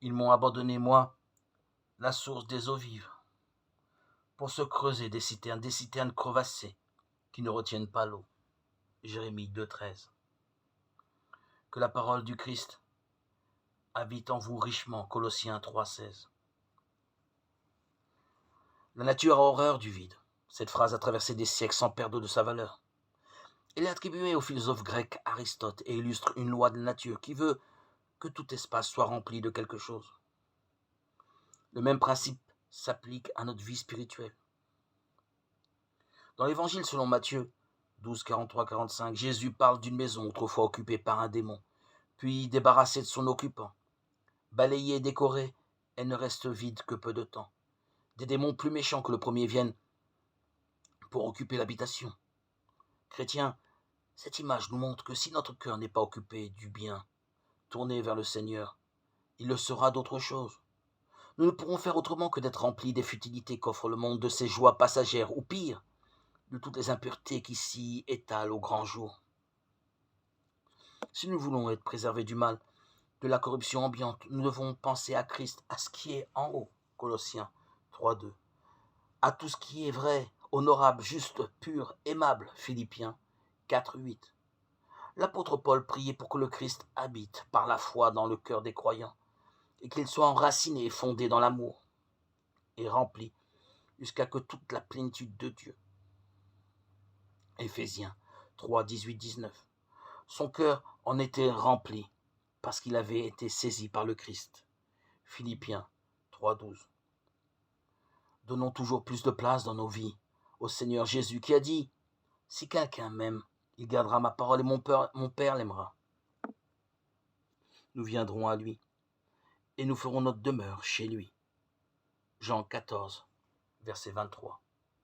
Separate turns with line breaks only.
Ils m'ont abandonné, moi, la source des eaux vives, pour se creuser des citernes crevassées, qui ne retiennent pas l'eau. Jérémie 2,13. Que la parole du Christ habite en vous richement. Colossiens 3,16. La nature a horreur du vide. Cette phrase a traversé des siècles sans perdre de sa valeur. Elle est attribuée au philosophe grec Aristote et illustre une loi de la nature qui veut que tout espace soit rempli de quelque chose. Le même principe s'applique à notre vie spirituelle. Dans l'évangile selon Matthieu 12, 43-45, Jésus parle d'une maison autrefois occupée par un démon, puis débarrassée de son occupant. Balayée et décorée, elle ne reste vide que peu de temps. Des démons plus méchants que le premier viennent pour occuper l'habitation. Chrétiens, cette image nous montre que si notre cœur n'est pas occupé du bien, tourné vers le Seigneur, il le sera d'autre chose. Nous ne pourrons faire autrement que d'être remplis des futilités qu'offre le monde, de ses joies passagères, ou pire, de toutes les impuretés qui s'y étalent au grand jour. Si nous voulons être préservés du mal, de la corruption ambiante, nous devons penser à Christ, à ce qui est en haut, Colossiens 3,2, à tout ce qui est vrai, honorable, juste, pur, aimable, Philippiens 4,8. L'apôtre Paul priait pour que le Christ habite par la foi dans le cœur des croyants, et qu'il soit enraciné et fondé dans l'amour, et rempli jusqu'à que toute la plénitude de Dieu. Éphésiens 3, 18, 19. Son cœur en était rempli parce qu'il avait été saisi par le Christ. Philippiens 3, 12. Donnons toujours plus de place dans nos vies au Seigneur Jésus qui a dit « Si quelqu'un m'aime, il gardera ma parole et mon Père l'aimera. » Nous viendrons à lui et nous ferons notre demeure chez lui. Jean 14, verset 23.